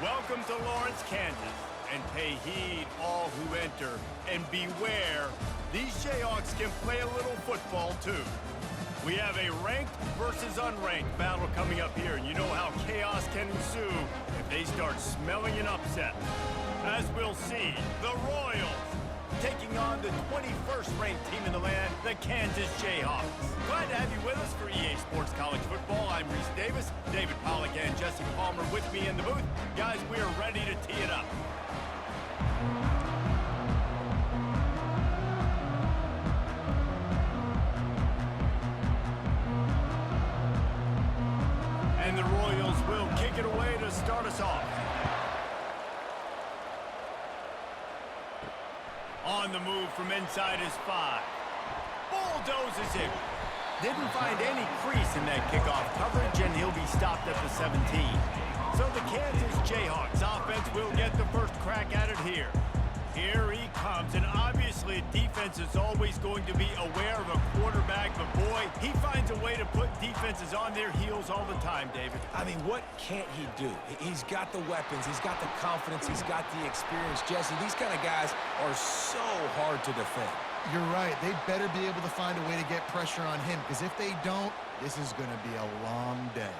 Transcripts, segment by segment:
Welcome to Lawrence, Kansas, and pay heed all who enter, and beware, these Jayhawks can play a little football too. We have a ranked versus unranked battle coming up here, and you know how chaos can ensue if they start smelling an upset. As we'll see, the Royals taking on the 21st ranked team in the land, the Kansas Jayhawks. Glad to have you with us for EA Sports College Football. I'm Reese Davis, David Pollack and Jesse Palmer with me in the booth. Guys, we are ready to tee it up. And the Royals will kick it away to start us off. On the move from inside his 5. Bulldozes him. Didn't find any crease in that kickoff coverage, and he'll be stopped at the 17. So the Kansas Jayhawks offense will get the first crack at it here. Here he comes, and obviously defense is always going to be aware of a quarterback, but boy, he finds a way to put defenses on their heels all the time, David. I mean, what can't he do? He's got the weapons, he's got the confidence, he's got the experience. Jesse, these kind of guys are so hard to defend. You're right. They better be able to find a way to get pressure on him, because if they don't, this is going to be a long day.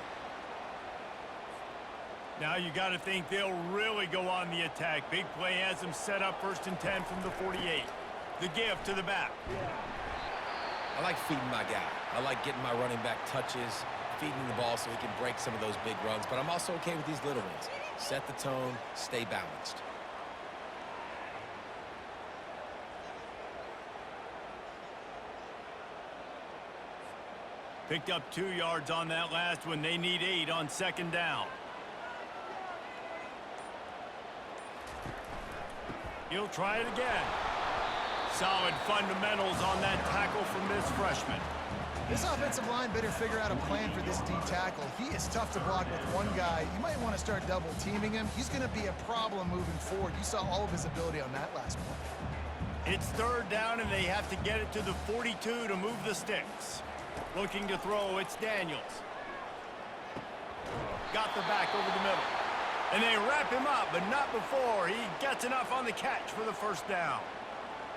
Now you got to think they'll really go on the attack. Big play has them set up 1st and 10 from the 48. The give to the back. I like feeding my guy. I like getting my running back touches, feeding the ball so he can break some of those big runs, but I'm also okay with these little ones. Set the tone, stay balanced. Picked up 2 yards on that last one. They need 8 on 2nd down. He'll try it again. Solid fundamentals on that tackle from this freshman. This offensive line better figure out a plan for this D tackle. He is tough to block with one guy. You might want to start double teaming him. He's going to be a problem moving forward. You saw all of his ability on that last play. It's 3rd down, and they have to get it to the 42 to move the sticks. Looking to throw, it's Daniels. Got the back over the middle. And they wrap him up, but not before he gets enough on the catch for the 1st down.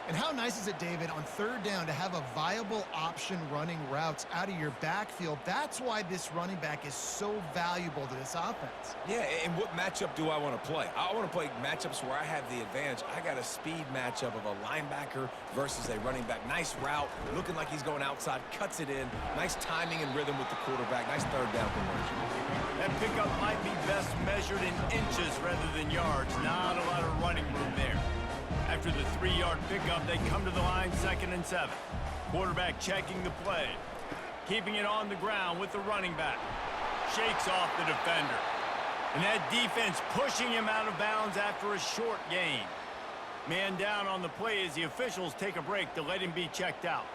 And how nice is it, David, on 3rd down to have a viable option running routes out of your backfield? That's why this running back is so valuable to this offense. Yeah, and what matchup do I want to play? I want to play matchups where I have the advantage. I got a speed matchup of a linebacker versus a running back. Nice route, looking like he's going outside, cuts it in. Nice timing and rhythm with the quarterback. Nice 3rd down conversion. That pickup might be best measured in inches rather than yards. Not a lot of running room there. After the 3-yard pickup, they come to the line 2nd and 7. Quarterback checking the play. Keeping it on the ground with the running back. Shakes off the defender. And that defense pushing him out of bounds after a short gain. Man down on the play as the officials take a break to let him be checked out.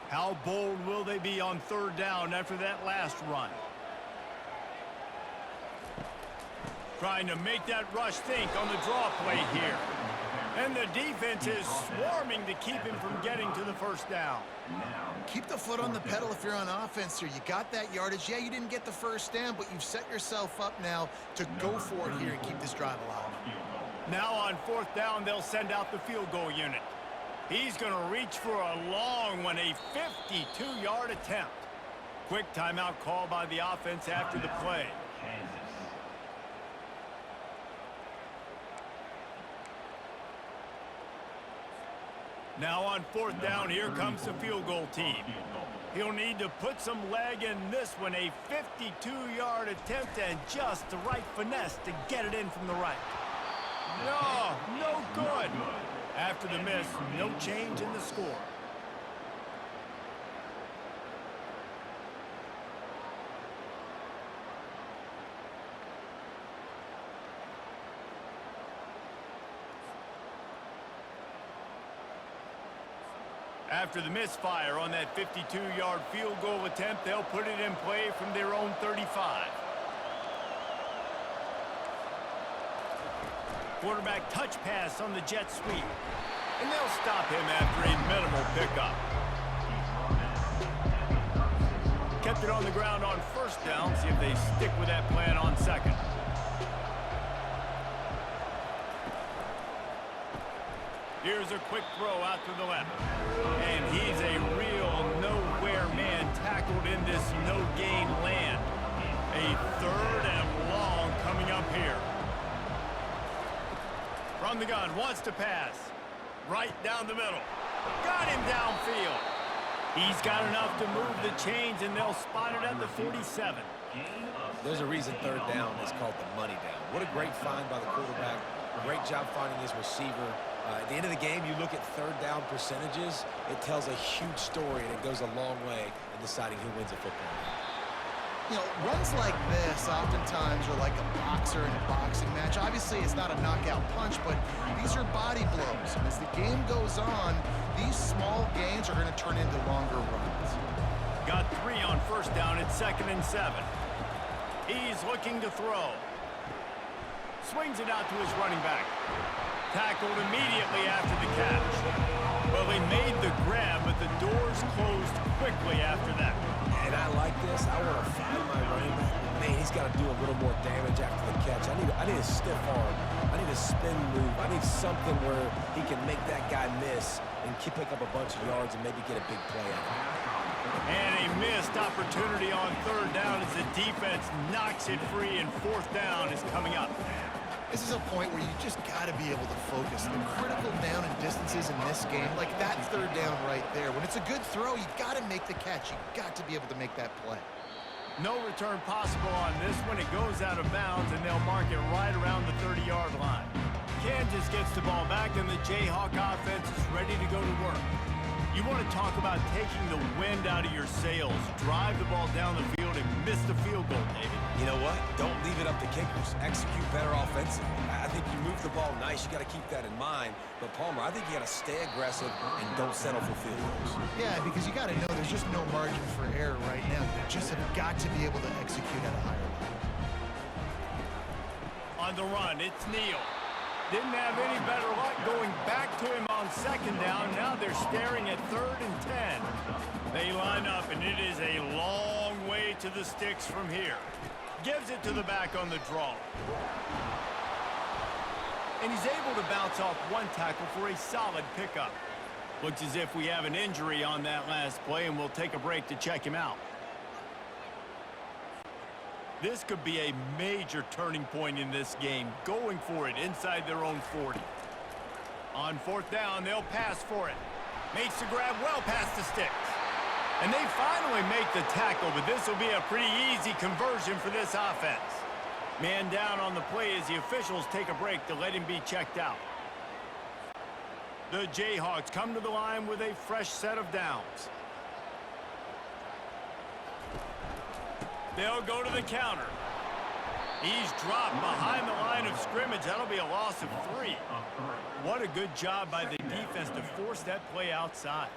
How bold will they be on 3rd down after that last run? Trying to make that rush think on the draw play here. And the defense is swarming to keep him from getting to the 1st down. Keep the foot on the pedal if you're on offense here. You got that yardage. Yeah, you didn't get the 1st down, but you've set yourself up now to go for it here and keep this drive alive. Now on 4th down, they'll send out the field goal unit. He's going to reach for a long one, a 52-yard attempt. Quick timeout call by the offense after the play. Now on 4th down, here comes the field goal team. He'll need to put some leg in this one, a 52-yard attempt and just the right finesse to get it in from the right. No good. After the miss, no change in the score. After the misfire on that 52-yard field goal attempt, they'll put it in play from their own 35. Quarterback touch pass on the jet sweep. And they'll stop him after a minimal pickup. Kept it on the ground on first down. See if they stick with that plan on second. Here's a quick throw out to the left. And he's a real nowhere man tackled in this no-gain land. A 3rd and long coming up here. From the gun, wants to pass. Right down the middle. Got him downfield. He's got enough to move the chains, and they'll spot it at the 47. There's a reason 3rd down is called the money down. What a great find by the quarterback. Great job finding his receiver. At the end of the game, you look at 3rd down percentages, it tells a huge story, and it goes a long way in deciding who wins a football game. You know, runs like this oftentimes are like a boxer in a boxing match. Obviously, it's not a knockout punch, but these are body blows. And as the game goes on, these small gains are going to turn into longer runs. Got 3 on first down. It's 2nd and 7. He's looking to throw. Swings it out to his running back. Tackled immediately after the catch. Well, they made the grab, but the doors closed quickly after that. And I like this. I want to find my running back. Man, he's got to do a little more damage after the catch. I need a stiff arm. I need a spin move. I need something where he can make that guy miss and pick up a bunch of yards and maybe get a big play out of it. And a missed opportunity on 3rd down as the defense knocks it free, and 4th down is coming up. This is a point where you just got to be able to focus. The critical down and distances in this game, like that 3rd down right there. When it's a good throw, you got to make the catch. You got to be able to make that play. No return possible on this one. It goes out of bounds, and they'll mark it right around the 30-yard line. Kansas gets the ball back, and the Jayhawk offense is ready to go to work. You want to talk about taking the wind out of your sails. Drive the ball down the field and miss the field goal, David. You know what? Don't leave it up to kickers. Execute better offensively. I think you move the ball nice. You got to keep that in mind. But, Palmer, I think you got to stay aggressive and don't settle for field goals. Yeah, because you got to know there's just no margin for error right now. You just have got to be able to execute at a higher level. On the run, it's Neal. Didn't have any better luck going back to him on 2nd down. Now they're staring at 3rd and 10. They line up, and it is a long way to the sticks from here. Gives it to the back on the draw. And he's able to bounce off one tackle for a solid pickup. Looks as if we have an injury on that last play, and we'll take a break to check him out. This could be a major turning point in this game, going for it inside their own 40. On 4th down, they'll pass for it. Makes the grab well past the sticks. And they finally make the tackle, but this will be a pretty easy conversion for this offense. Man down on the play as the officials take a break to let him be checked out. The Jayhawks come to the line with a fresh set of downs. They'll go to the counter. He's dropped behind the line of scrimmage. That'll be a loss of 3. What a good job by the defense to force that play outside.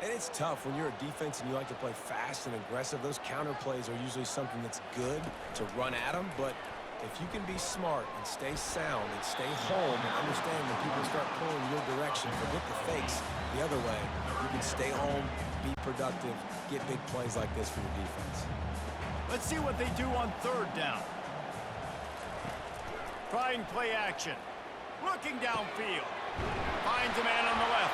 And it's tough when you're a defense and you like to play fast and aggressive. Those counter plays are usually something that's good to run at them. But if you can be smart and stay sound and stay home and understand when people start pulling your direction, forget the fakes the other way, you can stay home, be productive, get big plays like this for your defense. Let's see what they do on 3rd down. Trying play action. Looking downfield. Finds a man on the left.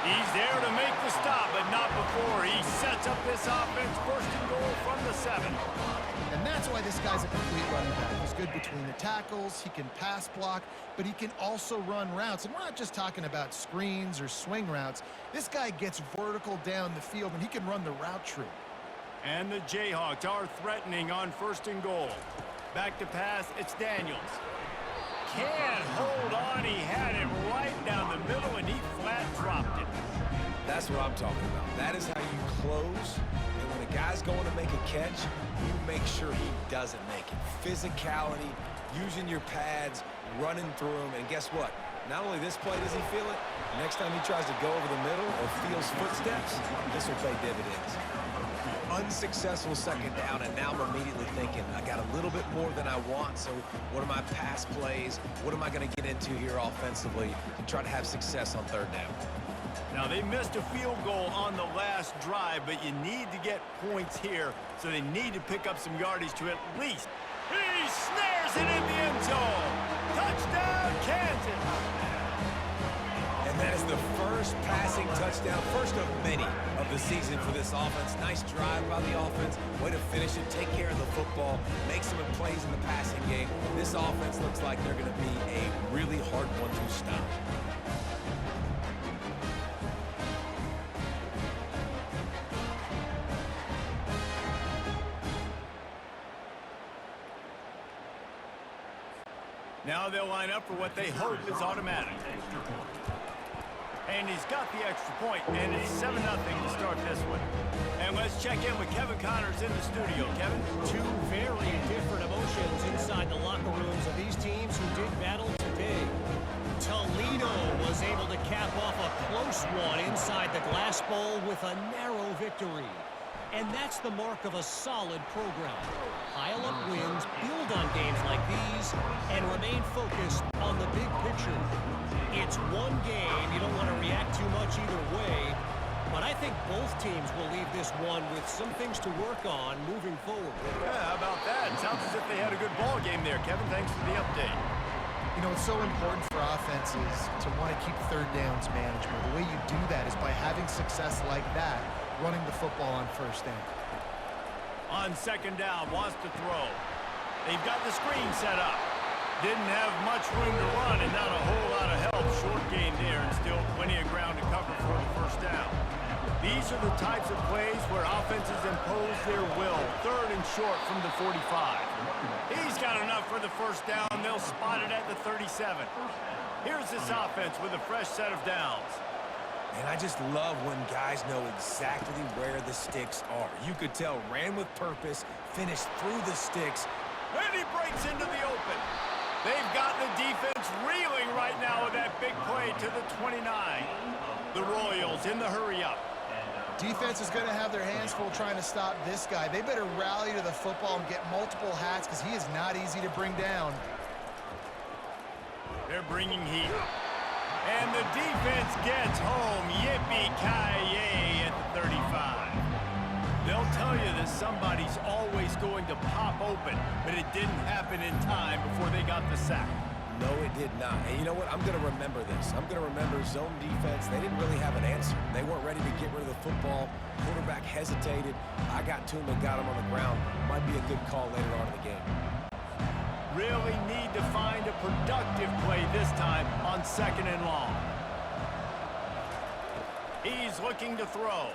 He's there to make the stop, but not before. He sets up this offense 1st and goal from the 7. And that's why this guy's a complete running back. He's good between the tackles, he can pass block, but he can also run routes. And we're not just talking about screens or swing routes. This guy gets vertical down the field, and he can run the route tree. And the Jayhawks are threatening on 1st and goal. Back to pass, it's Daniels. Can't hold on, he had it right down the middle, and he flat dropped it. That's what I'm talking about. That is how you close. And when a guy's going to make a catch, you make sure he doesn't make it. Physicality, using your pads, running through them. And guess what? Not only this play does he feel it, next time he tries to go over the middle or feels footsteps, this will pay dividends. Unsuccessful 2nd down, and now I'm immediately thinking, I got a little bit more than I want, so what are my pass plays? What am I going to get into here offensively to try to have success on 3rd down? Now, they missed a field goal on the last drive, but you need to get points here, so they need to pick up some yardage to at least. He snares it in the end zone. Touchdown, Kansas. And that is the first passing touchdown, first of many of the season for this offense. Nice drive by the offense. Way to finish it, take care of the football, make some plays in the passing game. This offense looks like they're going to be a really hard one to stop. Now they'll line up for what they hope is automatic. And he's got the extra point, and it's 7-0 to start this one. And let's check in with Kevin Connors in the studio. Kevin? Two very different emotions inside the locker rooms of these teams who did battle today. Toledo was able to cap off a close one inside the Glass Bowl with a narrow victory. And that's the mark of a solid program. Pile up wins, build on games like these, and remain focused on the big picture. It's one game. You don't want to react too much either way. But I think both teams will leave this one with some things to work on moving forward. Yeah, how about that? It sounds as if they had a good ball game there, Kevin. Thanks for the update. You know, it's so important for offenses to want to keep third downs manageable. The way you do that is by having success like that, running the football on first down. On second down, wants to throw. They've got the screen set up. Didn't have much room to run and not a whole lot of help. Short gain there and still plenty of ground to cover for the first down. These are the types of plays where offenses impose their will. Third and short from the 45. He's got enough for the first down. They'll spot it at the 37. Here's this offense with a fresh set of downs. And I just love when guys know exactly where the sticks are. You could tell, ran with purpose, finished through the sticks. And he breaks into the open. They've got the defense reeling right now with that big play to the 29. The Royals in the hurry-up. Defense is going to have their hands full trying to stop this guy. They better rally to the football and get multiple hats because he is not easy to bring down. They're bringing heat. And the defense gets home. Yippee-ki-yay at the 35. They'll tell you that somebody's always going to pop open, but it didn't happen in time before they got the sack. No, it did not. And you know what? I'm going to remember this. I'm going to remember zone defense. They didn't really have an answer. They weren't ready to get rid of the football. Quarterback hesitated. I got to him and got him on the ground. Might be a good call later on in the game. Really need to find a productive play this time on second and long. He's looking to throw.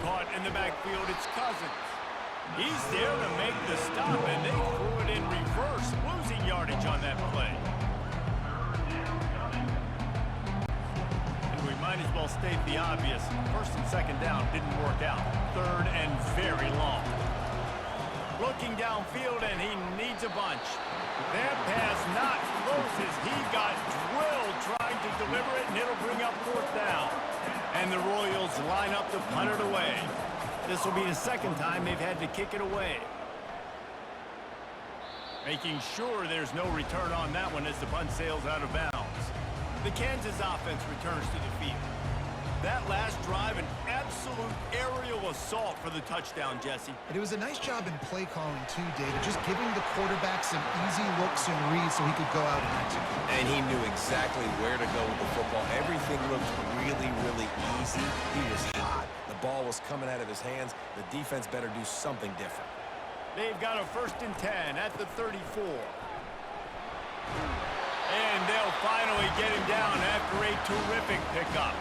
Caught in the backfield, it's Cousins. He's there to make the stop, and they threw it in reverse, losing yardage on that play. And we might as well state the obvious. First and second down didn't work out. Third and very long. Looking downfield, and he needs a bunch. That pass not close as he got drilled trying to deliver it, and it'll bring up fourth down. And the Royals line up to punt it away. This will be the second time they've had to kick it away. Making sure there's no return on that one as the punt sails out of bounds. The Kansas offense returns to the field. That last drive, an absolute aerial assault for the touchdown, Jesse. And it was a nice job in play calling too, David, just giving the quarterback some easy looks and reads so he could go out and execute. And he knew exactly where to go with the football. Everything looked really, really easy. He was hot. The ball was coming out of his hands. The defense better do something different. They've got a 1st and 10 at the 34. And they'll finally get him down after a terrific pickup.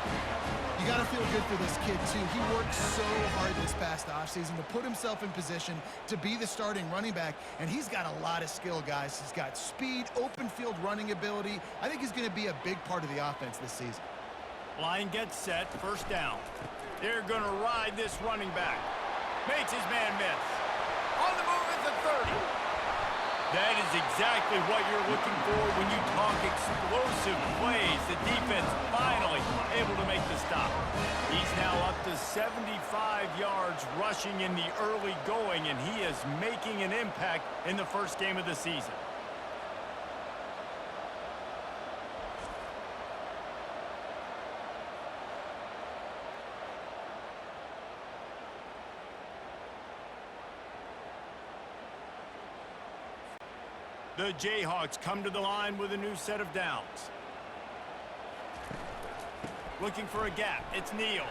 You got to feel good for this kid, too. He worked so hard this past offseason to put himself in position to be the starting running back, and he's got a lot of skill, guys. He's got speed, open field running ability. I think he's going to be a big part of the offense this season. Line gets set, first down. They're going to ride this running back. Makes his man miss. On the move at the 30. That is exactly what you're looking for when you talk explosive plays. The defense finally able to make the stop. He's now up to 75 yards rushing in the early going, and he is making an impact in the first game of the season. The Jayhawks come to the line with a new set of downs. Looking for a gap. It's Neal.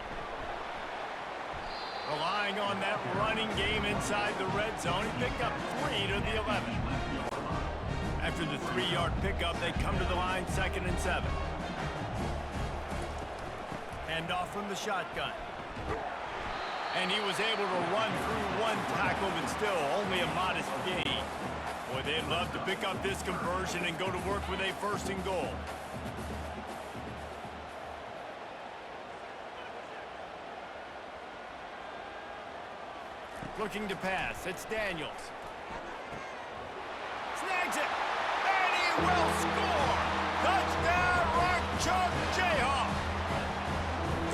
Relying on that running game inside the red zone. He picked up 3 to the 11. After the 3-yard pickup, they come to the line 2nd and 7. Hand off from the shotgun. And he was able to run through one tackle, but still only a modest gain. Boy, they'd love to pick up this conversion and go to work with a 1st and goal. Looking to pass. It's Daniels. Snags it. And he will score. Touchdown, Rock Chalk Jayhawk.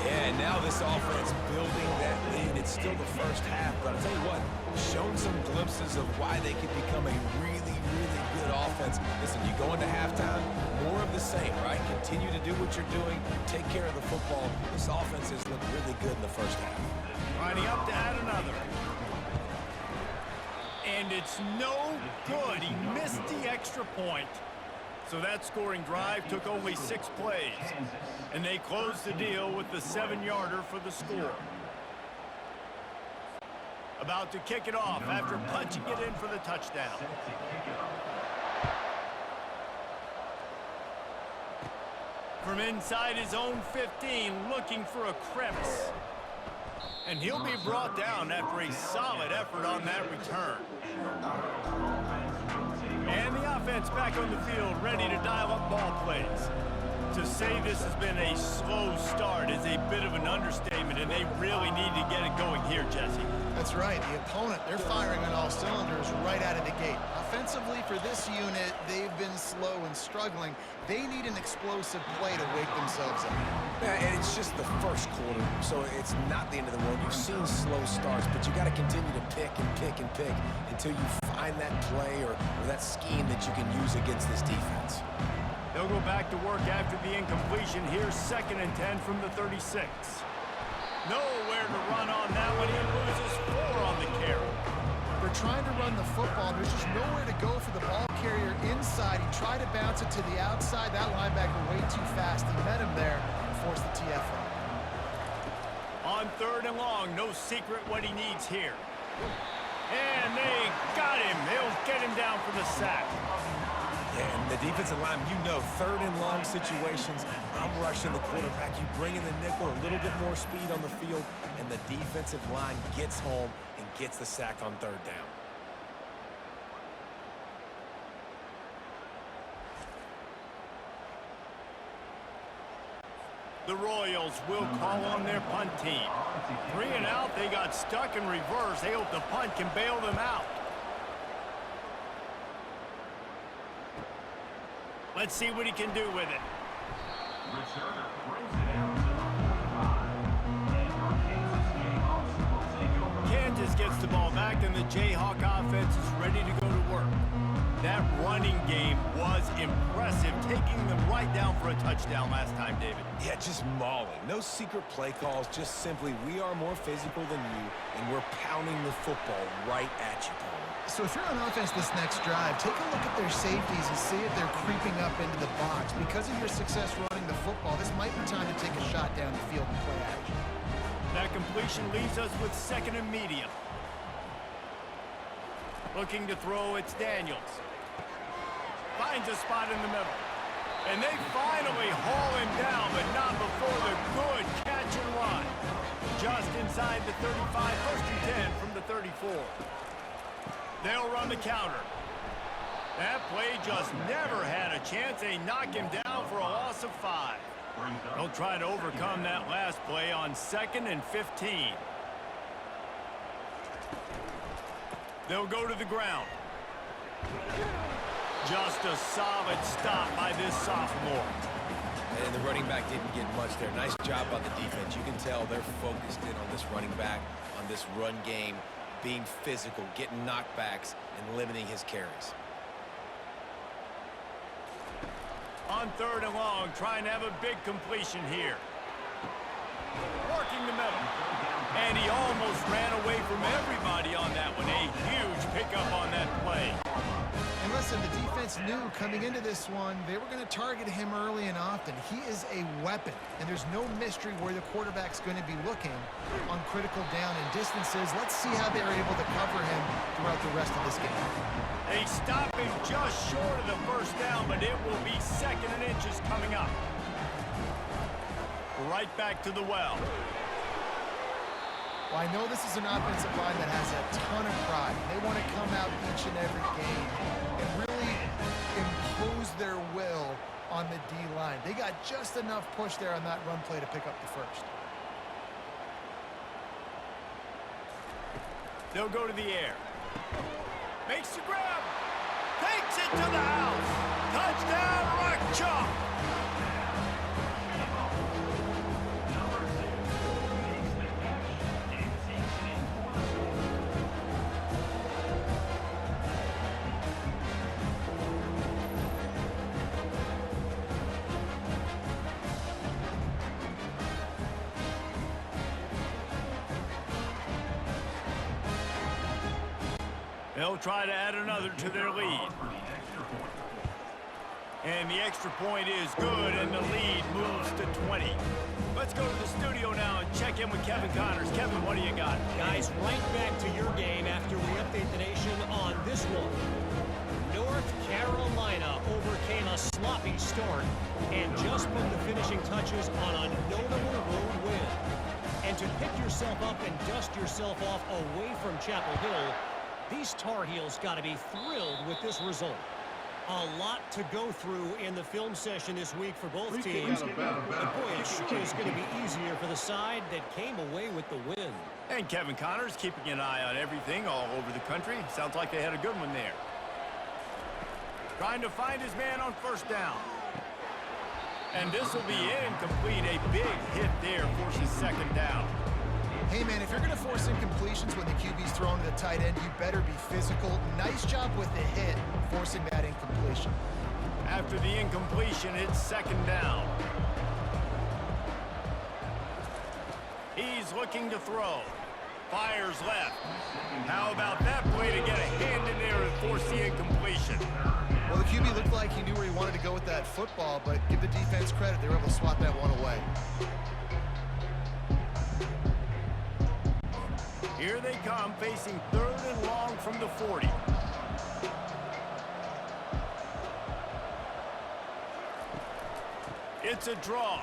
Yeah, and now this offense building that lead. It's still the first half, but I'll tell you what, shown some glimpses of why they could become a really, really good offense. Listen, you go into halftime, more of the same, right? Continue to do what you're doing, take care of the football. This offense has looked really good in the first half. Lining up to add another. And it's no good. He missed the extra point. So that scoring drive took only 6 plays. And they closed the deal with the 7-yarder for the score. About to kick it off after punching it in for the touchdown. From inside his own 15, looking for a crevice. And he'll be brought down after a solid effort on that return. And the offense back on the field, ready to dial up ball plays. To say this has been a slow start is a bit of an understatement, and they really need to get it going here, Jesse. That's right. The opponent, they're firing on all cylinders right out of the gate. Offensively, for this unit, they've been slow and struggling. They need an explosive play to wake themselves up. Yeah, and it's just the first quarter, so it's not the end of the world. You've seen slow starts, but you got to continue to pick and pick and pick until you find that play or that scheme that you can use against this defense. They'll go back to work after the incompletion. Here's 2nd and 10 from the 36. Nowhere to run on that one. He loses 4 on the carry. They're trying to run the football. There's just nowhere to go for the ball carrier inside. He tried to bounce it to the outside. That linebacker way too fast. He met him there and forced the TFL. On 3rd and long, no secret what he needs here. And they got him. They'll get him down for the sack. And the defensive line, you know, 3rd and long situations, I'm rushing the quarterback. You bring in the nickel, a little bit more speed on the field, and the defensive line gets home and gets the sack on 3rd down. The Royals will call on their punt team. 3 and out, they got stuck in reverse. They hope the punt can bail them out. Let's see what he can do with it. Kansas gets the ball back, and the Jayhawk offense is ready to go to work. That running game was impressive, taking them right down for a touchdown last time, David. Yeah, just mauling. No secret play calls, just simply we are more physical than you, and we're pounding the football right at you, Paul. So if you're on offense this next drive, take a look at their safeties and see if they're creeping up into the box. Because of your success running the football, this might be time to take a shot down the field and play action. That completion leaves us with 2nd and medium. Looking to throw, it's Daniels. Finds a spot in the middle. And they finally haul him down, but not before the good catch and run. Just inside the 35, 1st and 10 from the 34. They'll run the counter. That play just never had a chance. They knock him down for a loss of 5. They'll try to overcome that last play on 2nd and 15. They'll go to the ground. Just a solid stop by this sophomore. And the running back didn't get much there. Nice job by the defense. You can tell they're focused in on this running back, on this run game, being physical, getting knockbacks, and limiting his carries. On 3rd and long, trying to have a big completion here. Working the middle. And he almost ran away from everybody on that one. A huge pickup on that play. And let's listen, the defense knew coming into this one, they were going to target him early and often. He is a weapon, and there's no mystery where the quarterback's going to be looking on critical down and distances. Let's see how they're able to cover him throughout the rest of this game. They stop him just short of the first down, but it will be 2nd and inches coming up. Right back to the well. Well, I know this is an offensive line that has a ton of pride. They want to come out each and every game and really impose their will on the D-line. They got just enough push there on that run play to pick up the first. They'll go to the air. Makes the grab. Takes it to the house. Touchdown, Rock Chalk. They'll try to add another to their lead. And the extra point is good, and the lead moves to 20. Let's go to the studio now and check in with Kevin Connors. Kevin, what do you got? Guys, right back to your game after we update the nation on this one. North Carolina overcame a sloppy start and just put the finishing touches on a notable road win. And to pick yourself up and dust yourself off away from Chapel Hill, these Tar Heels got to be thrilled with this result. A lot to go through in the film session this week for both teams. But boy, it sure is going to be easier for the side that came away with the win. And Kevin Connors keeping an eye on everything all over the country. Sounds like they had a good one there. Trying to find his man on first down. And this will be incomplete. A big hit there forces 2nd down. Hey, man, if you're going to force incompletions when the QB's thrown to the tight end, you better be physical. Nice job with the hit, forcing that incompletion. After the incompletion, it's 2nd down. He's looking to throw. Fires left. How about that play to get a hand in there and force the incompletion? Well, the QB looked like he knew where he wanted to go with that football, but give the defense credit. They were able to swat that one away. Here they come, facing 3rd and long from the 40. It's a draw.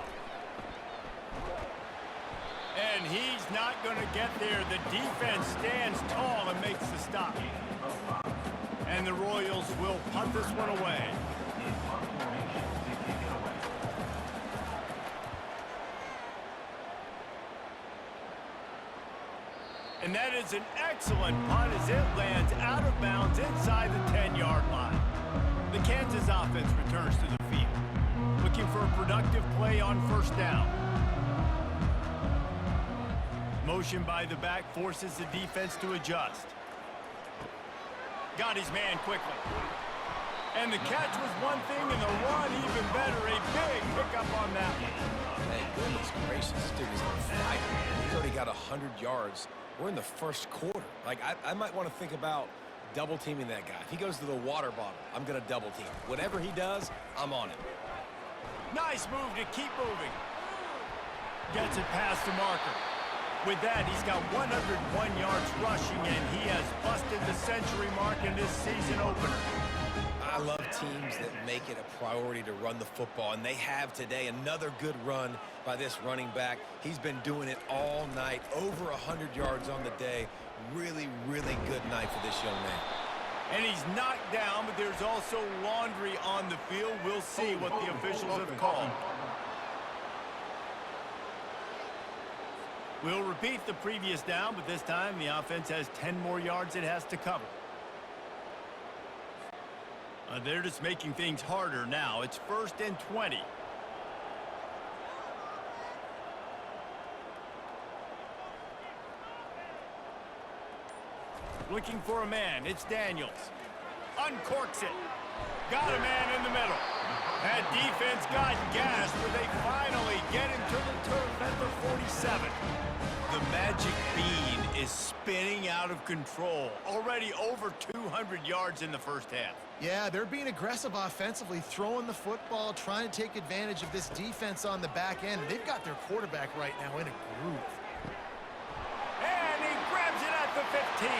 And he's not going to get there. The defense stands tall and makes the stop. And the Royals will punt this one away. And that is an excellent punt as it lands out of bounds inside the 10-yard line. The Kansas offense returns to the field, looking for a productive play on first down. Motion by the back forces the defense to adjust. Got his man quickly. And the catch was one thing, and the run even better. A big pickup on that one. Hey, goodness gracious, this dude is on fire. He's already got 100 yards. We're in the first quarter. Like, I might want to think about double teaming that guy. If he goes to the water bottle, I'm going to double team. Whatever he does, I'm on it. Nice move to keep moving. Gets it past the marker. With that, he's got 101 yards rushing, and he has busted the century mark in this season opener. I love teams that make it a priority to run the football, and they have today. Another good run by this running back. He's been doing it all night, over 100 yards on the day. Really, really good night for this young man. And he's knocked down, but there's also laundry on the field. We'll see what the officials have called. We'll repeat the previous down, but this time the offense has 10 more yards it has to cover. They're just making things harder now. It's 1st and 20. Looking for a man. It's Daniels. Uncorks it. Got a man in the middle. That defense got gashed, but they finally get him to the turf at the 47. The magic bean is spinning out of control. Already over 200 yards in the first half. Yeah, they're being aggressive offensively, throwing the football, trying to take advantage of this defense on the back end. They've got their quarterback right now in a groove. And he grabs it at the 15.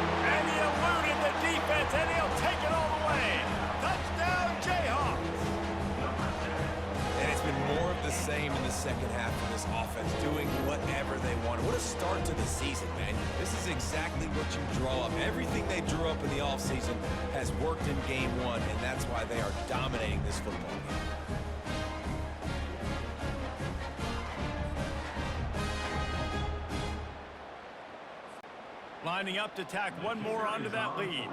And he eluded the defense, and he'll take it all the way. Touchdown, Jayhawks. And it's been more of the same in the second half of this offense, doing whatever they want. What a start to the season, man. This is exactly what you draw up. Everything they drew up in the offseason has worked in game one, and that's why they are dominating this football game. Lining up to tack one more onto that lead.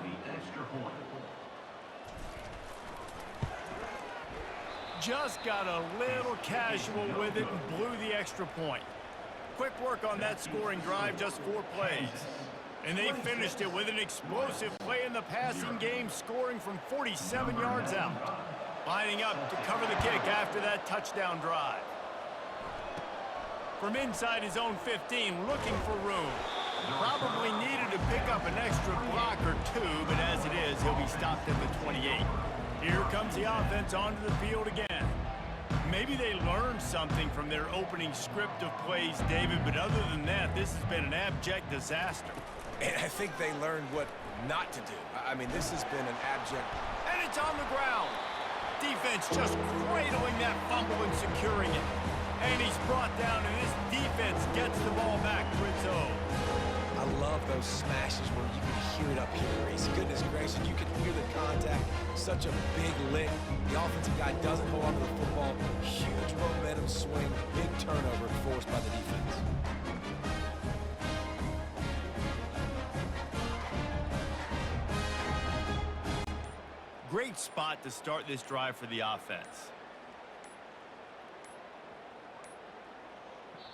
Just got a little casual with it and blew the extra point. Quick work on that scoring drive, just 4 plays. And they finished it with an explosive play in the passing game, scoring from 47 yards out. Lining up to cover the kick after that touchdown drive. From inside his own 15, looking for room. Probably needed to pick up an extra block or 2, but as it is, he'll be stopped at the 28. Here comes the offense onto the field again. Maybe they learned something from their opening script of plays, David, but other than that, this has been an abject disaster. And I think they learned what not to do. I mean, this has been an abject... And it's on the ground. Defense just cradling that fumble and securing it. And he's brought down, and this defense gets the ball back for its own. I love those smashes where you can hear it up here, Reese. Goodness gracious, you can hear the contact. Such a big lick. The offensive guy doesn't hold on to the football. Huge momentum swing. Big turnover forced by the defense. Great spot to start this drive for the offense.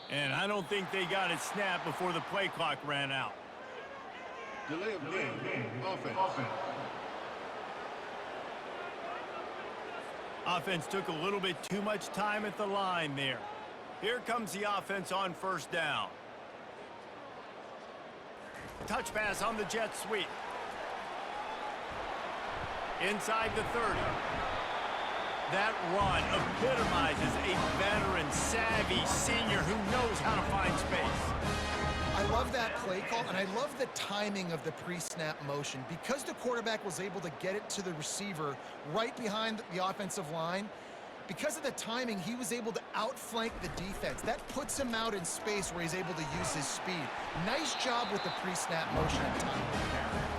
And I don't think they got it snapped before the play clock ran out. Delay of game. Offense. Offense took a little bit too much time at the line there. Here comes the offense on first down. Touch pass on the jet sweep. Inside the 30. That run epitomizes a veteran, savvy senior who knows how to find space. I love that play call, and I love the timing of the pre-snap motion. Because the quarterback was able to get it to the receiver right behind the offensive line, because of the timing, he was able to outflank the defense. That puts him out in space where he's able to use his speed. Nice job with the pre-snap motion and timing.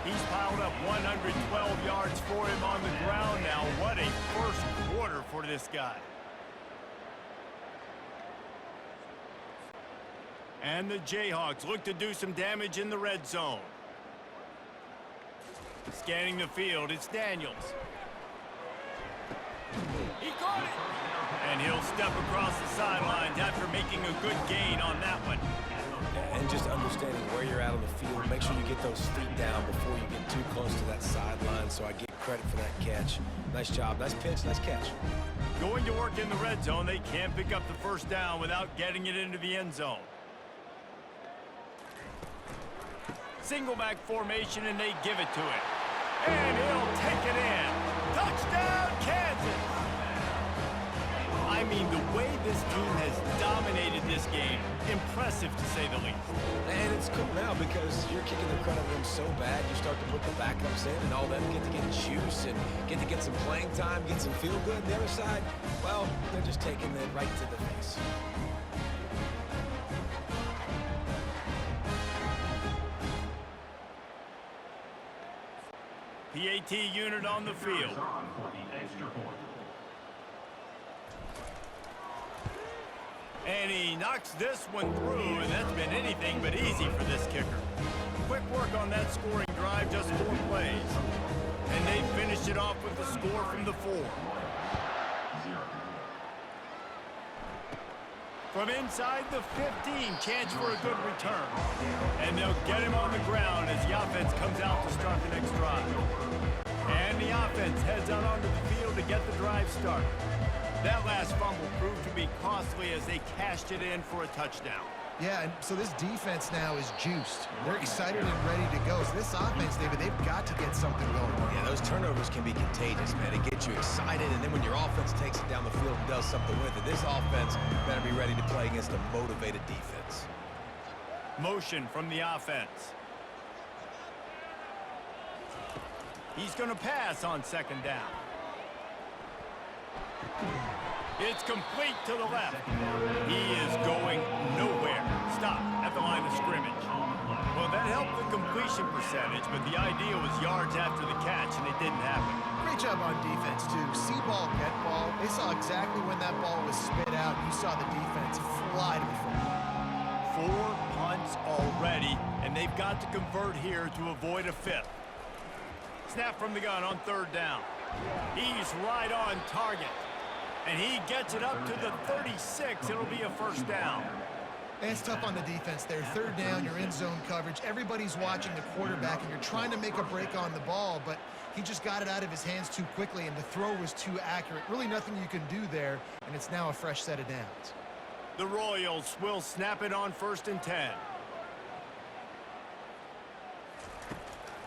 He's piled up 112 yards for him on the ground now. What a first quarter for this guy. And the Jayhawks look to do some damage in the red zone. Scanning the field, it's Daniels. He caught it! And he'll step across the sidelines after making a good gain on that one. And just understanding where you're at on the field, make sure you get those feet down before you get too close to that sideline, so I get credit for that catch. Nice job, nice pitch, nice catch. Going to work in the red zone, they can't pick up the first down without getting it into the end zone. Single back formation, and they give it to him. And he'll take it in. Touchdown, Kansas! I mean, the way this team has dominated this game, impressive to say the least. And it's cool now because you're kicking the crud out of them so bad, you start to put the backups in, and all them get to get juice and get to get some playing time, get some feel good. The other side, well, they're just taking it right to the face. PAT unit on the field. And he knocks this one through, and that's been anything but easy for this kicker. Quick work on that scoring drive, just 4 plays. And they finished it off with the score from the 4. From inside the 15, chance for a good return. And they'll get him on the ground as the offense comes out to start the next drive. And the offense heads out onto the field to get the drive started. That last fumble proved to be costly as they cashed it in for a touchdown. Yeah, and so this defense now is juiced. They're excited and ready to go. So this offense, David, they've got to get something going. Yeah, those turnovers can be contagious, man. It gets you excited, and then when your offense takes it down the field and does something with it, this offense better be ready to play against a motivated defense. Motion from the offense. He's going to pass on second down. It's complete to the left. He is going nowhere. Stop at the line of scrimmage. Well, that helped the completion percentage, but the idea was yards after the catch, and it didn't happen. Great job on defense, too. See ball, get ball. They saw exactly when that ball was spit out. You saw the defense fly to the football. 4 punts already, and they've got to convert here to avoid a fifth. Snap from the gun on third down. He's right on target. And he gets it up to the 36. It'll be a first down. And it's tough on the defense there. Third down, you're in zone coverage. Everybody's watching the quarterback, and you're trying to make a break on the ball, but he just got it out of his hands too quickly, and the throw was too accurate. Really nothing you can do there, and it's now a fresh set of downs. The Royals will snap it on 1st and 10.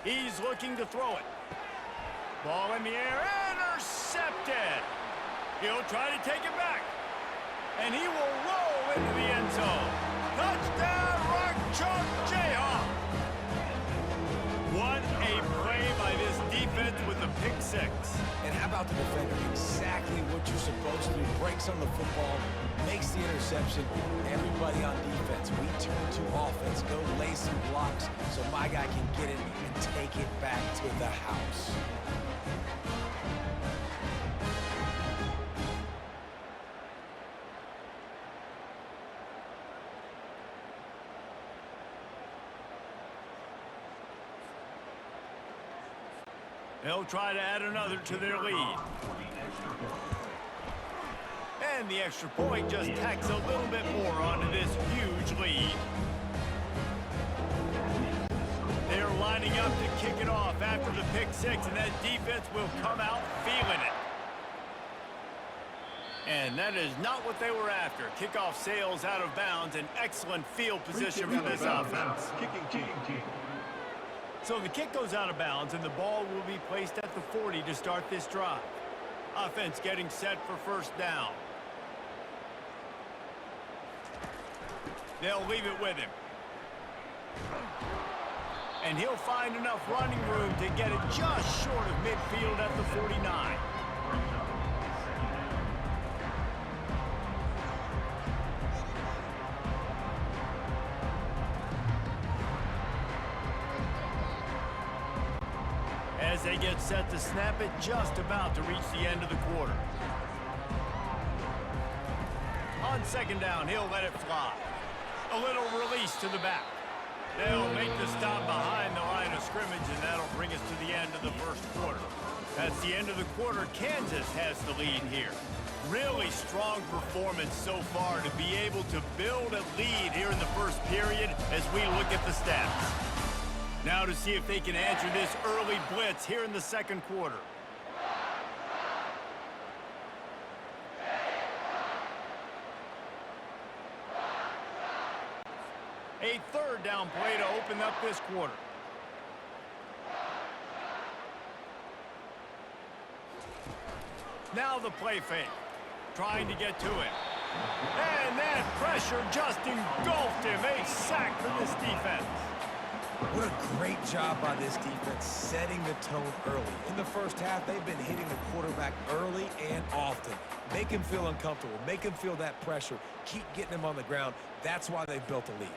He's looking to throw it. Ball in the air, intercepted. He'll try to take it back. And he will roll into the end zone. Touchdown, Rock Chalk Jayhawk. What a play by this defense with a pick six. And how about the defender? Exactly what you're supposed to do. Breaks on the football, makes the interception. Everybody on defense, we turn to offense. Go lay some blocks so my guy can get it and take it back to the house. They'll try to add another to their lead. And the extra point just tacks a little bit more onto this huge lead. They're lining up to kick it off after the pick six, and that defense will come out feeling it. And that is not what they were after. Kickoff sails out of bounds, an excellent field position for this offense. Kicking team. So the kick goes out of bounds, and the ball will be placed at the 40 to start this drive. Offense getting set for first down. They'll leave it with him. And he'll find enough running room to get it just short of midfield at the 49. As they get set to snap it, just about to reach the end of the quarter. On second down, he'll let it fly. A little release to the back. They'll make the stop behind the line of scrimmage, and that'll bring us to the end of the first quarter. That's the end of the quarter. Kansas has the lead here. Really strong performance so far to be able to build a lead here in the first period as we look at the stats. Now to see if they can answer this early blitz here in the second quarter. A third down play to open up this quarter. Now the play fake. Trying to get to it. And that pressure just engulfed him. A sack for this defense. What a great job by this defense setting the tone early. In the first half, they've been hitting the quarterback early and often. Make him feel uncomfortable. Make him feel that pressure. Keep getting him on the ground. That's why they built a lead.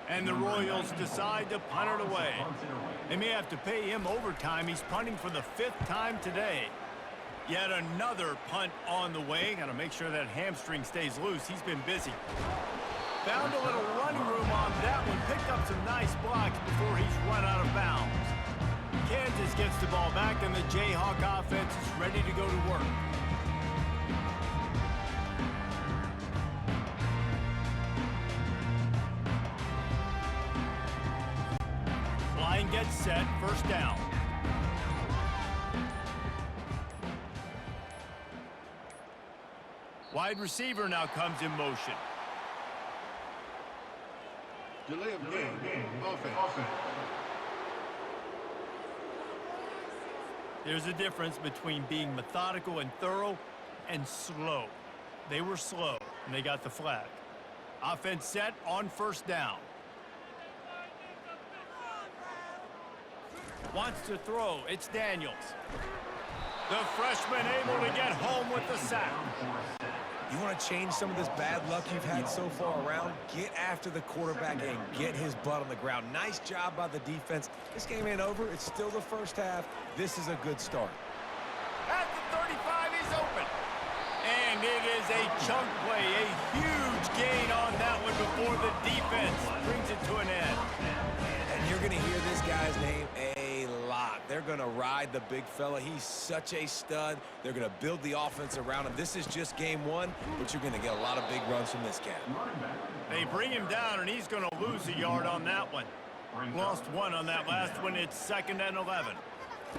And the Royals decide to punt it away. They may have to pay him overtime. He's punting for the 5th time today. Yet another punt on the way. Got to make sure that hamstring stays loose. He's been busy. Found a little running room on that one. Picked up some nice blocks before he's run out of bounds. Kansas gets the ball back, and the Jayhawk offense is ready to go to work. Line gets set. First down. Wide receiver now comes in motion. Delay of game. Offense. There's a difference between being methodical and thorough and slow. They were slow, and they got the flag. Offense set on first down. Wants to throw. It's Daniels. The freshman able to get home with the sack. You want to change some of this bad luck you've had so far around? Get after the quarterback and get his butt on the ground. Nice job by the defense. This game ain't over. It's still the first half. This is a good start. At the 35, he's open. And it is a chunk play, a huge gain on that one before the defense brings it to an end. And you're going to hear this guy's name a lot. They're going to ride the big fella. He's such a stud. They're going to build the offense around him. This is just game one, but you're going to get a lot of big runs from this cat. They bring him down, and he's going to lose a yard on that one. Lost one on that last one. It's 2nd and 11.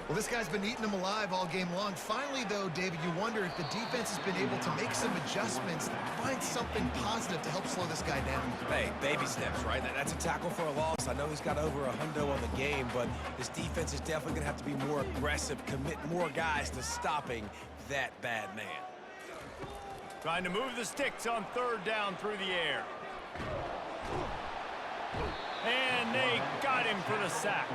Well, this guy's been eating them alive all game long. Finally, though, David, you wonder if the defense has been able to make some adjustments, find something positive to help slow this guy down. Hey, baby steps, right? That's a tackle for a loss. I know he's got over a hundo on the game, but his defense is definitely going to have to be more aggressive, commit more guys to stopping that bad man. Trying to move the sticks on 3rd down through the air. And they got him for the sack.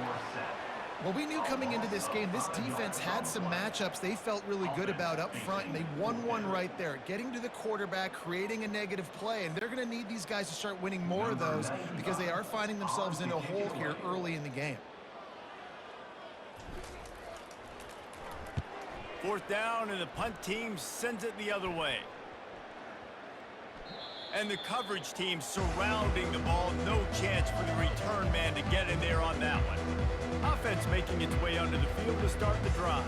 Well, we knew coming into this game, this defense had some matchups they felt really good about up front, and they won one right there, getting to the quarterback, creating a negative play, and they're going to need these guys to start winning more of those because they are finding themselves in a hole here early in the game. 4th down, and the punt team sends it the other way. And the coverage team surrounding the ball. No chance for the return man to get in there on that one. Offense making its way onto the field to start the drive.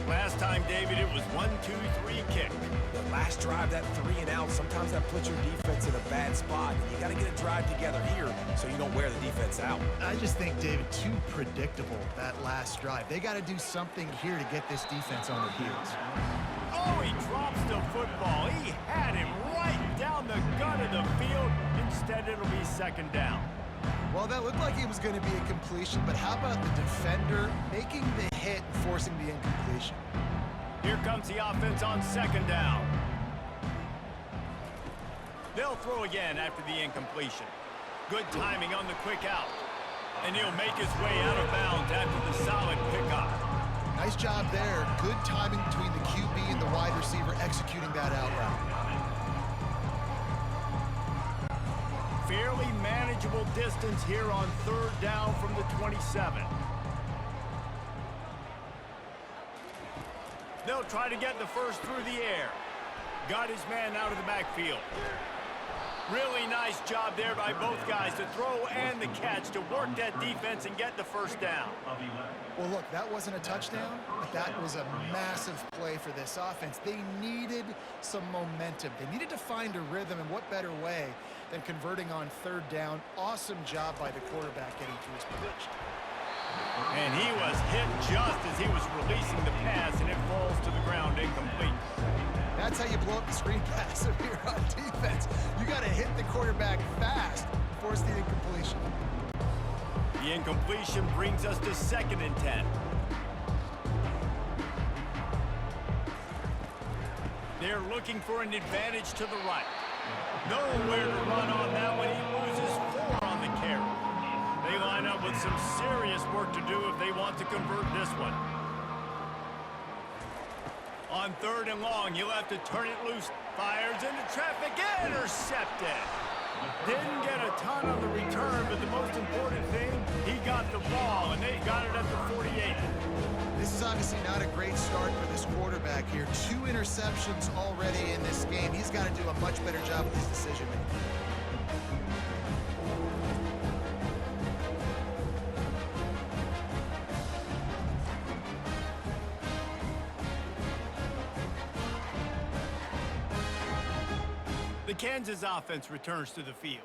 Last time, David, it was 1-2-3 kick. The last drive, that 3 and out, sometimes that puts your defense in a bad spot. And you got to get a drive together here so you don't wear the defense out. I just think, David, too predictable, that last drive. They got to do something here to get this defense on their heels. Oh, he drops the football. He had him right down the gut of the field. Instead, it'll be 2nd down. Well, that looked like it was going to be a completion, but how about the defender making the hit and forcing the incompletion? Here comes the offense on 2nd down. They'll throw again after the incompletion. Good timing on the quick out. And he'll make his way out of bounds after the solid pickup. Nice job there. Good timing between the QB and the wide receiver executing that out route. Fairly manageable distance here on 3rd down from the 27. They'll try to get the first through the air. Got his man out of the backfield. Really nice job there by both guys to throw and the catch to work that defense and get the 1st down. Well, look, that wasn't a touchdown, but that was a massive play for this offense. They needed some momentum. They needed to find a rhythm, and what better way than converting on 3rd down. Awesome job by the quarterback getting to his position. And he was hit just as he was releasing the pass, and it falls to the ground incomplete. That's how you blow up the screen pass if you're on defense. You got to hit the quarterback fast and force the incompletion. The incompletion brings us to 2nd and 10. They're looking for an advantage to the right. Nowhere to run on that one. He loses 4 on the carry. They line up with some serious work to do if they want to convert this one. On 3rd and long, he'll have to turn it loose. Fires into traffic, intercepted. Didn't get a ton on the return, but the most important thing, he got the ball, and they've got it at the 48. This is obviously not a great start for this quarterback here. 2 interceptions already in this game. He's got to do a much better job with his decision-making. The Kansas offense returns to the field.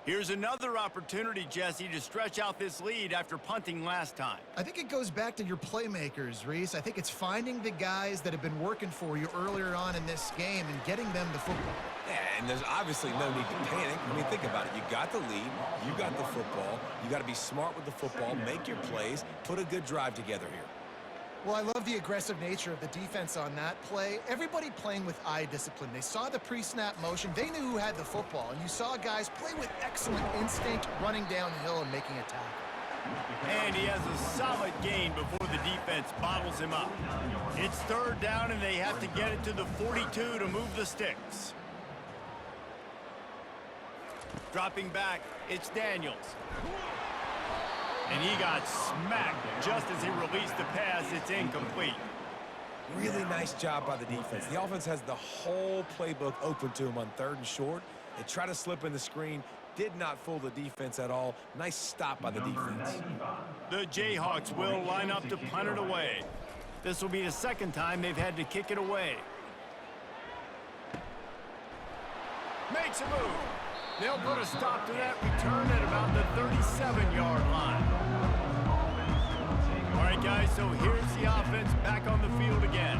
Here's another opportunity, Jesse, to stretch out this lead after punting last time. I think it goes back to your playmakers, Reese. I think it's finding the guys that have been working for you earlier on in this game and getting them the football. Yeah, and there's obviously no need to panic. I mean, think about it. You got the lead. You got the football. You got to be smart with the football, make your plays, put a good drive together here. Well, I love the aggressive nature of the defense on that play. Everybody playing with eye discipline. They saw the pre-snap motion. They knew who had the football, and you saw guys play with excellent instinct, running downhill and making a tackle. And he has a solid gain before the defense bottles him up. It's third down, and they have to get it to the 42 to move the sticks. Dropping back, it's Daniels. And he got smacked just as he released the pass. It's incomplete. Really nice job by the defense. The offense has the whole playbook open to him on 3rd and short. They try to slip in the screen. Did not fool the defense at all. Nice stop by the defense. The Jayhawks will line up to punt it away. This will be the second time they've had to kick it away. Makes a move. They'll put a stop to that return at about the 37-yard line. All right, guys, so here's the offense back on the field again.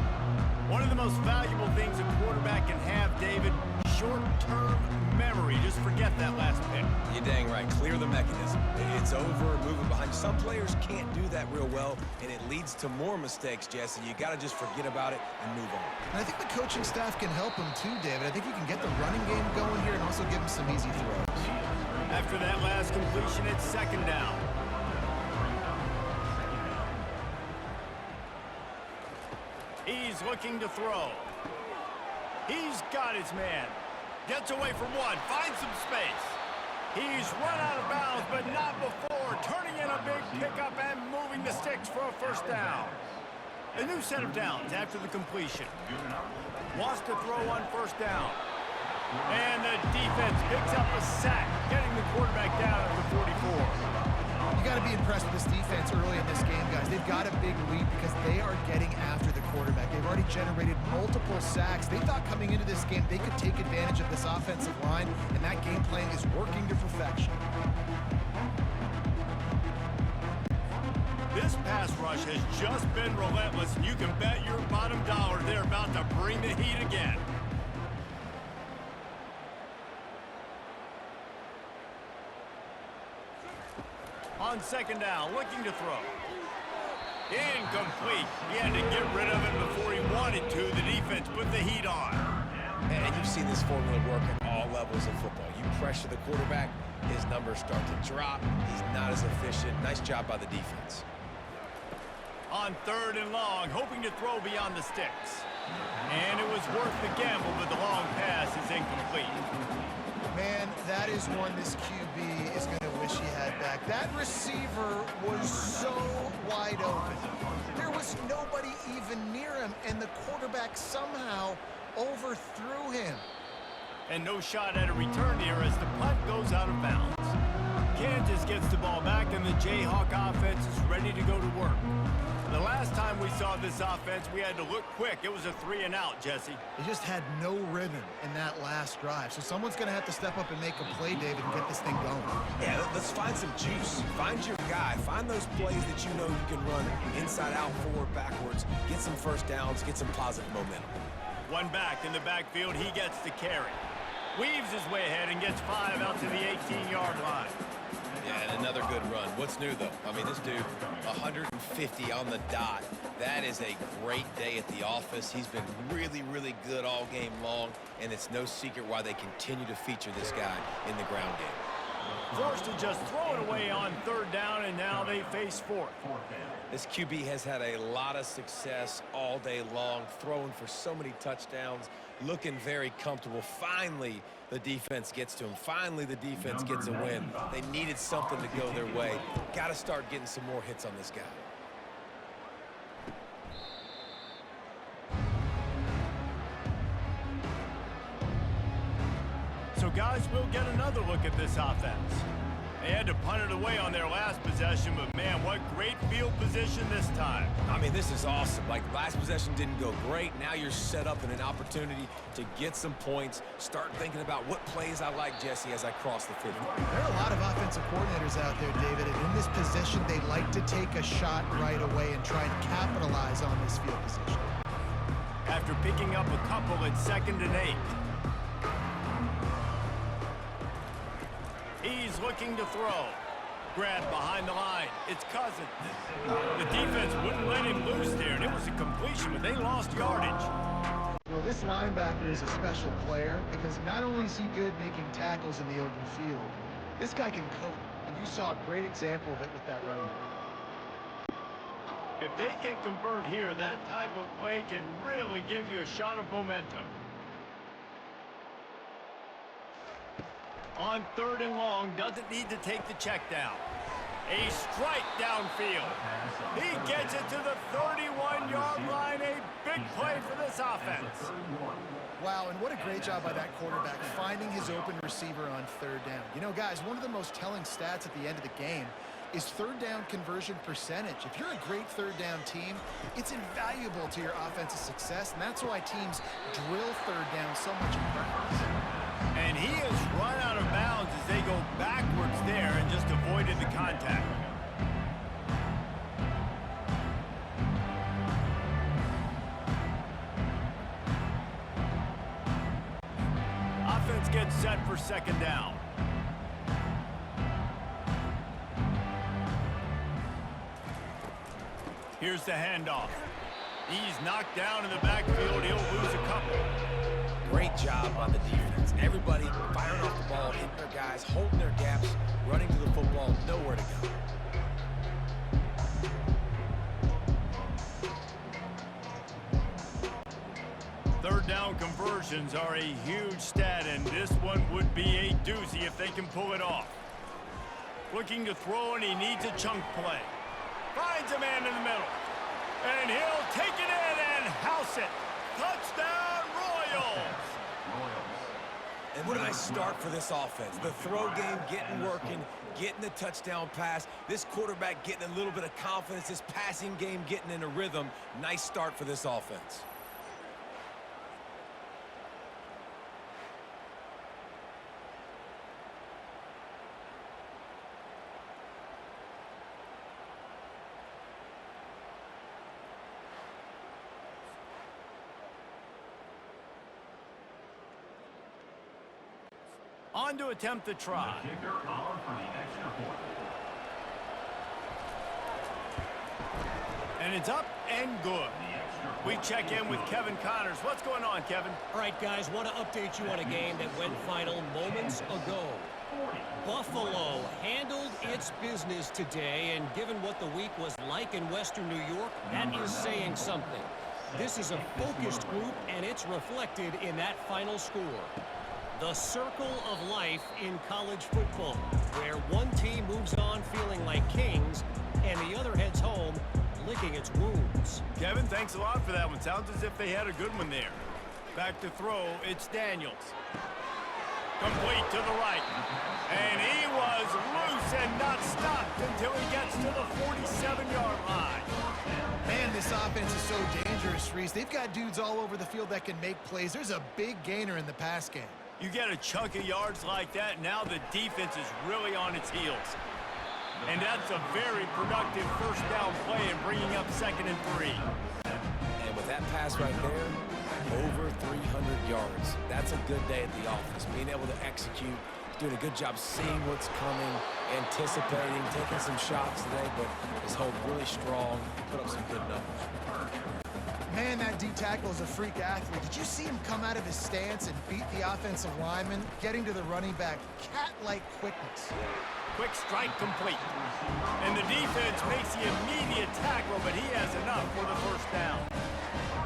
One of the most valuable things a quarterback can have, David, short-term memory. Just forget that last pick. You're dang right. Clear the mechanism. It's over, moving behind. Some players can't do that real well, and it leads to more mistakes, Jesse. You got to just forget about it and move on. And I think the coaching staff can help him too, David. I think you can get the running game going here and also give him some easy throws. After that last completion, it's second down. He's looking to throw. He's got his man. Gets away from one, finds some space. He's run out of bounds, but not before. Turning in a big pickup and moving the sticks for a first down. A new set of downs after the completion. Wants to throw on first down. And the defense picks up a sack, getting the quarterback down at the 44. You got to be impressed with this defense early in this game, guys. They've got a big lead because they are getting after the quarterback. They've already generated multiple sacks. They thought coming into this game they could take advantage of this offensive line, and that game plan is working to perfection. This pass rush has just been relentless, and you can bet your bottom dollar they're about to bring the heat again. On second down, looking to throw. Incomplete. He had to get rid of it before he wanted to. The defense put the heat on. And you've seen this formula work at all levels of football. You pressure the quarterback, his numbers start to drop. He's not as efficient. Nice job by the defense. On third and long, hoping to throw beyond the sticks. And it was worth the gamble, but the long pass is incomplete. Man, that is one this QB is going to wish he had back. That receiver was so wide open. There was nobody even near him, and the quarterback somehow overthrew him. And no shot at a return here as the punt goes out of bounds. Kansas gets the ball back, and the Jayhawk offense is ready to go to work. The last time we saw this offense, we had to look quick. It was a 3-and-out, Jesse. They just had no rhythm in that last drive. So someone's going to have to step up and make a play, David, and get this thing going. Yeah, let's find some juice. Find your guy. Find those plays that you know you can run inside out, forward, backwards. Get some first downs. Get some positive momentum. One back in the backfield. He gets the carry. Weaves his way ahead and gets 5 out to the 18-yard line. Yeah, and another good run. What's new, though? I mean, this dude, 150 on the dot. That is a great day at the office. He's been really, really good all game long, and it's no secret why they continue to feature this guy in the ground game. Forced to just throw it away on third down, and now they face fourth. This QB has had a lot of success all day long, throwing for so many touchdowns, looking very comfortable. Finally, the defense gets to him. Finally, the defense gets a win. They needed something to go their way. Got to start getting some more hits on this guy. So, guys, we'll get another look at this offense. They had to punt it away on their last possession, but, man, what great field position this time. I mean, this is awesome. Like, last possession didn't go great. Now you're set up in an opportunity to get some points. Start thinking about what plays I like, Jesse, as I cross the 50. There are a lot of offensive coordinators out there, David, and in this position, they like to take a shot right away and try and capitalize on this field position. After picking up a couple at 2nd and 8. is looking to throw. Grab behind the line. It's Cousins. The defense wouldn't let him loose there, and it was a completion, but they lost yardage. Well, this linebacker is a special player because not only is he good making tackles in the open field, this guy can cover. And you saw a great example of it with that running back. If they can convert here, that type of play can really give you a shot of momentum. On 3rd and long, doesn't need to take the check down. A strike downfield. He gets it to the 31-yard line. A big play for this offense. Wow, and what a great job by that quarterback finding his open receiver on 3rd down. You know, guys, one of the most telling stats at the end of the game is 3rd down conversion percentage. If you're a great 3rd down team, it's invaluable to your offensive success, and that's why teams drill 3rd down so much in practice. And he has run out of bounds as they go backwards there and just avoided the contact. Offense gets set for 2nd down. Here's the handoff. He's knocked down in the backfield. He'll lose a couple. Great job on the defense. Everybody firing off the ball, hitting their guys, holding their gaps, running to the football, nowhere to go. Third down conversions are a huge stat, and this one would be a doozy if they can pull it off. Looking to throw, and he needs a chunk play. Finds a man in the middle. And he'll take it in and house it. Touchdown, Royals! And what a nice start for this offense. The throw game getting working, getting the touchdown pass. This quarterback getting a little bit of confidence. This passing game getting in a rhythm. Nice start for this offense. On to attempt the try. And it's up and good. We check in with Kevin Connors. What's going on, Kevin? All right, guys, want to update you on a game that went final moments ago. Buffalo handled its business today, and given what the week was like in Western New York, that is saying something. This is a focused group, and it's reflected in that final score. The circle of life in college football, where one team moves on feeling like kings, and the other heads home licking its wounds. Kevin, thanks a lot for that one. Sounds as if they had a good one there. Back to throw, it's Daniels. Complete to the right. And he was loose and not stopped until he gets to the 47-yard line. Man, this offense is so dangerous, Reese. They've got dudes all over the field that can make plays. There's a big gainer in the pass game. You get a chunk of yards like that, now the defense is really on its heels. And that's a very productive first down play and bringing up 2nd and 3. And with that pass right there, over 300 yards. That's a good day at the office. Being able to execute, doing a good job seeing what's coming, anticipating, taking some shots today, but is held really strong, put up some good numbers. Man, that D-tackle is a freak athlete. Did you see him come out of his stance and beat the offensive lineman, getting to the running back? Cat-like quickness. Quick strike complete. And the defense makes the immediate tackle, but he has enough for the first down.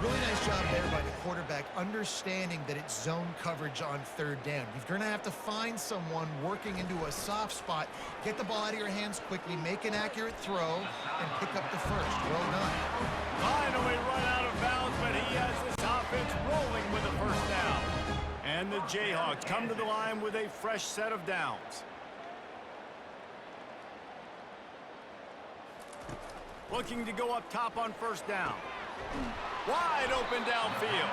Really nice job there by the quarterback, understanding that it's zone coverage on 3rd down. You're going to have to find someone working into a soft spot, get the ball out of your hands quickly, make an accurate throw, and pick up the first. Well done. Finally run out of bounds, but he has this offense rolling with a first down. And the Jayhawks come to the line with a fresh set of downs. Looking to go up top on first down. Wide open downfield.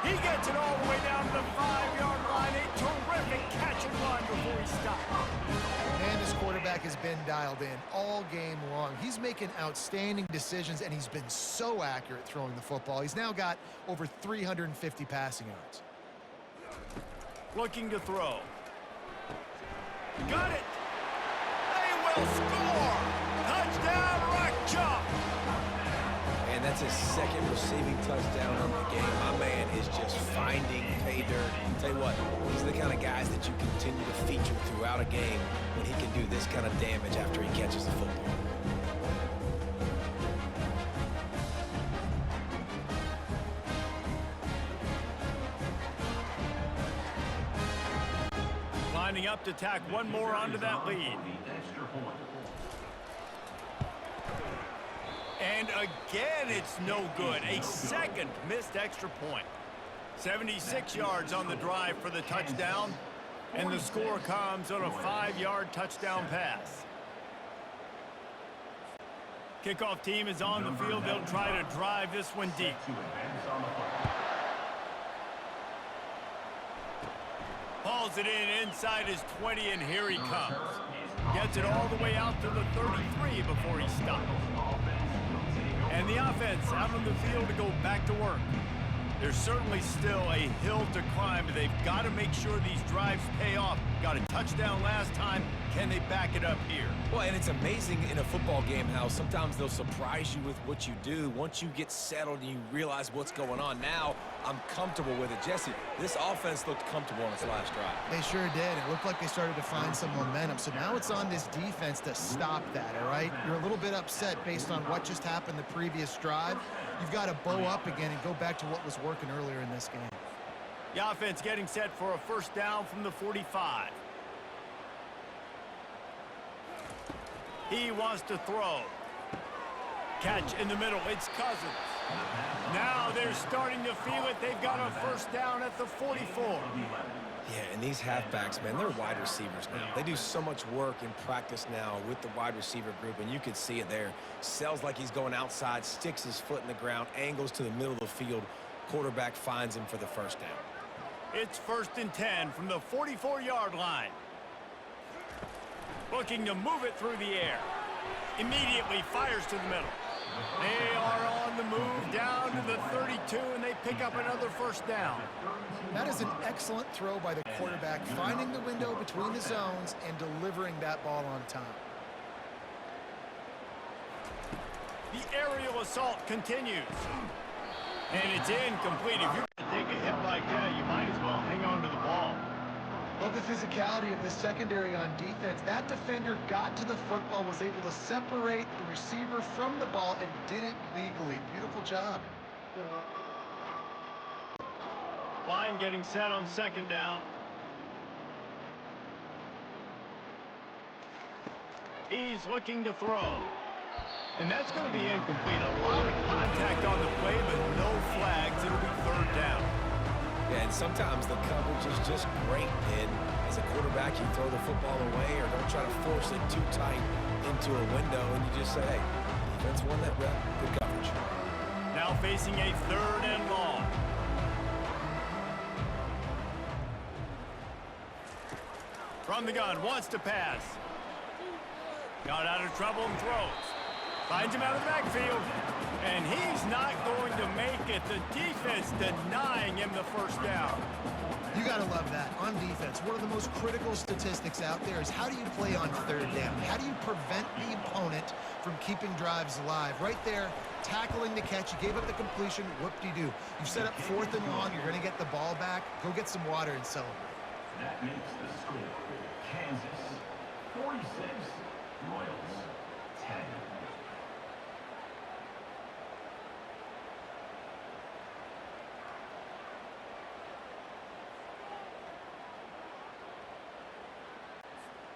He gets it all the way down to the 5-yard line. A terrific catch and run before he stopped. Man, this quarterback has been dialed in all game long. He's making outstanding decisions, and he's been so accurate throwing the football. He's now got over 350 passing yards. Looking to throw. Got it! will score! Touchdown, Rock Chalk! And that's his second receiving touchdown of the game. My man is just finding pay dirt. Tell you what, these are the kind of guys that you continue to feature throughout a game when he can do this kind of damage after he catches the football. Lining up to tack one more onto that lead. And again, it's no good. A second missed extra point. 76 yards on the drive for the touchdown. And the score comes on a 5-yard touchdown pass. Kickoff team is on the field. They'll try to drive this one deep. Hauls it in inside his 20, and here he comes. Gets it all the way out to the 33 before he stops. And the offense out on the field to go back to work. There's certainly still a hill to climb, but they've got to make sure these drives pay off. Got a touchdown last time. Can they back it up here? Well, and it's amazing in a football game how sometimes they'll surprise you with what you do. Once you get settled and you realize what's going on, now I'm comfortable with it. Jesse, this offense looked comfortable on its last drive. They sure did. It looked like they started to find some momentum. So now it's on this defense to stop that, all right? You're a little bit upset based on what just happened the previous drive. You've got to bow up again and go back to what was working earlier in this game. The offense getting set for a first down from the 45. He wants to throw. Catch in the middle. It's Cousins. Now they're starting to feel it. They've got a first down at the 44. Yeah, and these halfbacks, man, they're wide receivers now. They do so much work in practice now with the wide receiver group, and you can see it there. Sells like he's going outside, sticks his foot in the ground, angles to the middle of the field. Quarterback finds him for the first down. It's 1st and 10 from the 44-yard line. Looking to move it through the air. Immediately fires to the middle. They are on the move down to the 32, and they pick up another first down. That is an excellent throw by the quarterback, finding the window between the zones and delivering that ball on time. The aerial assault continues. And it's incomplete. If you're going to take a hit like that, you might as well hang on to the ball. Love the physicality of the secondary on defense. That defender got to the football, was able to separate the receiver from the ball, and did it legally. Beautiful job. Line getting set on 2nd down. He's looking to throw. And that's going to be incomplete. A lot of contact on the play, but no flags. It'll be 3rd down. Yeah, and sometimes the coverage is just great, and as a quarterback, you throw the football away or don't try to force it too tight into a window, and you just say, hey, defense won that rep. Good coverage. Now facing a 3rd and long. From the gun, wants to pass. Got out of trouble and throws. Finds him out of the backfield. And he's not going to make it. The defense denying him the first down. You got to love that. On defense, one of the most critical statistics out there is how do you play on 3rd down? How do you prevent the opponent from keeping drives alive? Right there, tackling the catch. You gave up the completion. Whoop-de-doo. You set up 4th and long. You're going to get the ball back. Go get some water and celebrate. That makes the score Kansas 46, Royals 10.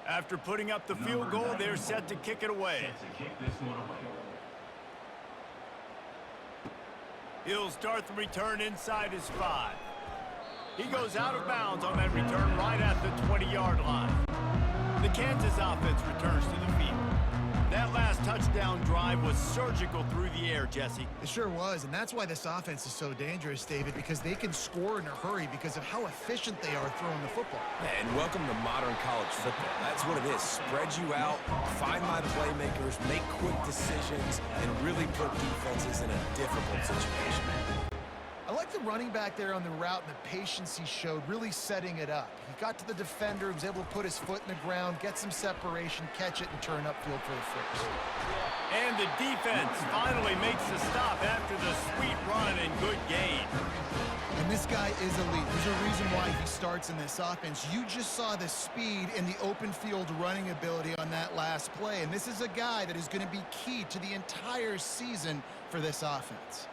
After putting up the field goal, they're set to kick it away. He'll start the return inside his 5. He goes out of bounds on that return right at the 20-yard line. The Kansas offense returns to the field. That last touchdown drive was surgical through the air, Jesse. It sure was, and that's why this offense is so dangerous, David, because they can score in a hurry because of how efficient they are throwing the football. And welcome to modern college football. That's what it is. Spread you out, find my playmakers, make quick decisions, and really put defenses in a difficult situation. I like the running back there on the route and the patience he showed, really setting it up. He got to the defender, he was able to put his foot in the ground, get some separation, catch it, and turn upfield for the first. And the defense finally makes the stop after the sweet run and good gain. And this guy is elite. There's a reason why he starts in this offense. You just saw the speed and the open field running ability on that last play. And this is a guy that is going to be key to the entire season for this offense.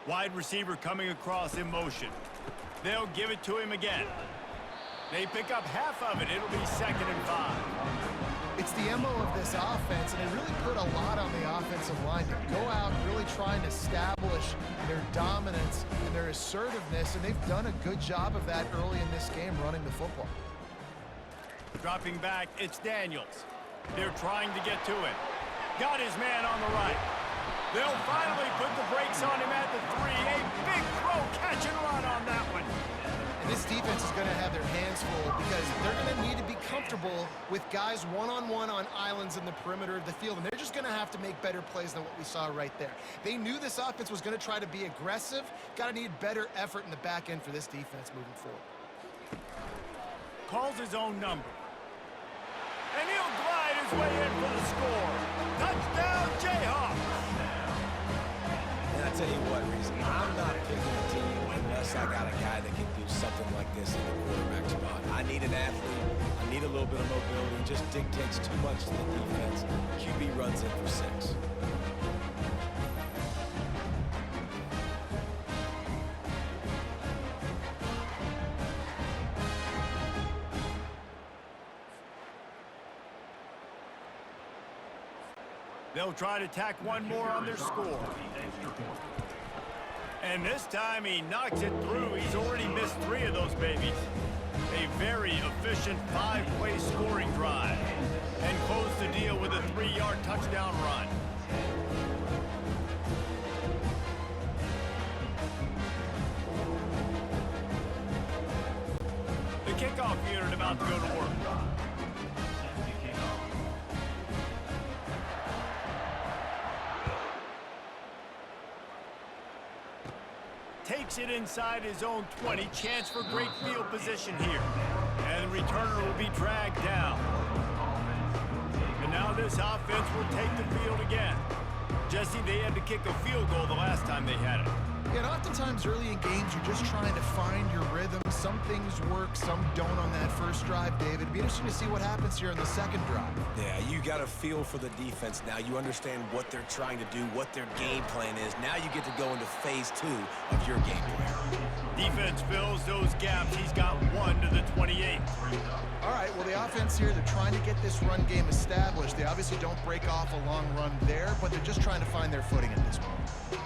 Wide receiver coming across in motion. They'll give it to him again. They pick up half of it. It'll be 2nd and 5. It's the MO of this offense, and they really put a lot on the offensive line to go out and really try and establish their dominance and their assertiveness, and they've done a good job of that early in this game running the football. Dropping back, it's Daniels. They're trying to get to him. Got his man on the right. They'll finally put the brakes on him at the 3. A big throw, catch and run on that one. And this defense is going to have their hands full because they're going to need to be comfortable with guys one-on-one on islands in the perimeter of the field, and they're just going to have to make better plays than what we saw right there. They knew this offense was going to try to be aggressive. Got to need better effort in the back end for this defense moving forward. Calls his own number. And he'll glide his way in for the score. Touchdown, Jayhawks! And I tell you what, Reese, I'm not picking a team unless I got a guy that can do something like this in the quarterback spot. I need an athlete. I need a little bit of mobility. Just dictates too much to the defense. QB runs in for 6. They'll try to tack one more on their score. And this time he knocks it through. He's already missed 3 of those babies. A very efficient 5-play scoring drive. And close the deal with a 3-yard touchdown run. The kickoff unit about to go to work. Takes it inside his own 20. Chance for great field position here. And the returner will be dragged down. And now this offense will take the field again. Jesse, they had to kick a field goal the last time they had it. Yeah, and oftentimes early in games, you're just trying to find your rhythm. Some things work, some don't on that first drive, David. It'd be interesting to see what happens here on the second drive. Yeah, you got a feel for the defense now. You understand what they're trying to do, what their game plan is. Now you get to go into phase 2 of your game plan. Defense fills those gaps. He's got 1 to the 28. All right, well, the offense here, they're trying to get this run game established. They obviously don't break off a long run there, but they're just trying to find their footing at this point.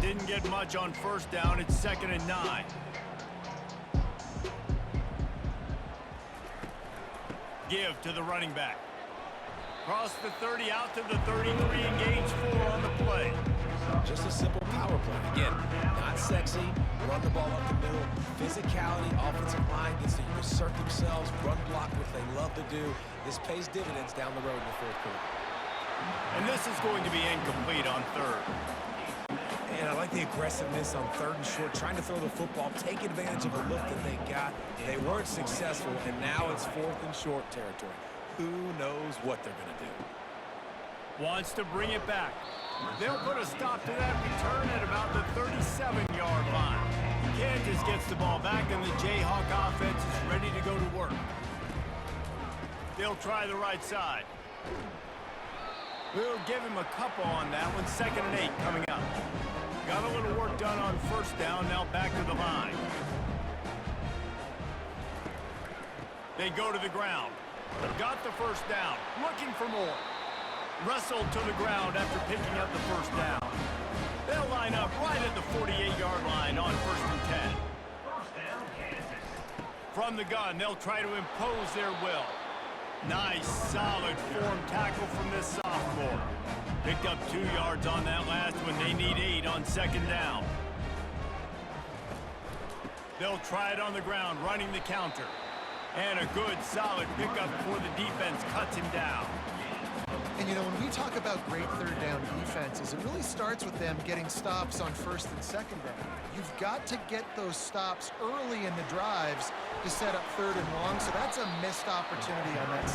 Didn't get much on first down. It's 2nd and 9. Give to the running back. Cross the 30 out to the 33. Engage 4 on the play. Just a simple power play. Again, not sexy. Run the ball up the middle. Physicality, offensive line gets to assert themselves, run block, which they love to do. This pays dividends down the road in the 4th quarter. And this is going to be incomplete on 3rd. And I like the aggressiveness on 3rd and short, trying to throw the football, take advantage of a look that they got. They weren't successful, and now it's 4th and short territory. Who knows what they're going to do? Wants to bring it back. They'll put a stop to that return at about the 37-yard line. Kansas gets the ball back, and the Jayhawk offense is ready to go to work. They'll try the right side. We'll give him a couple on that one. 2nd and 8 coming up. Got a little work done on first down. Now back to the line. They go to the ground. Got the first down. Looking for more. Wrestled to the ground after picking up the first down. They'll line up right at the 48-yard line on 1st and 10. First down, Kansas. From the gun, they'll try to impose their will. Nice, solid form tackle from this sophomore. Picked up 2 yards on that last one. They need 8 on 2nd down. They'll try it on the ground, running the counter. And a good, solid pickup before the defense cuts him down. And, you know, when we talk about great third down defenses, it really starts with them getting stops on first and second down. You've got to get those stops early in the drives to set up third and long, so that's a missed opportunity on that side.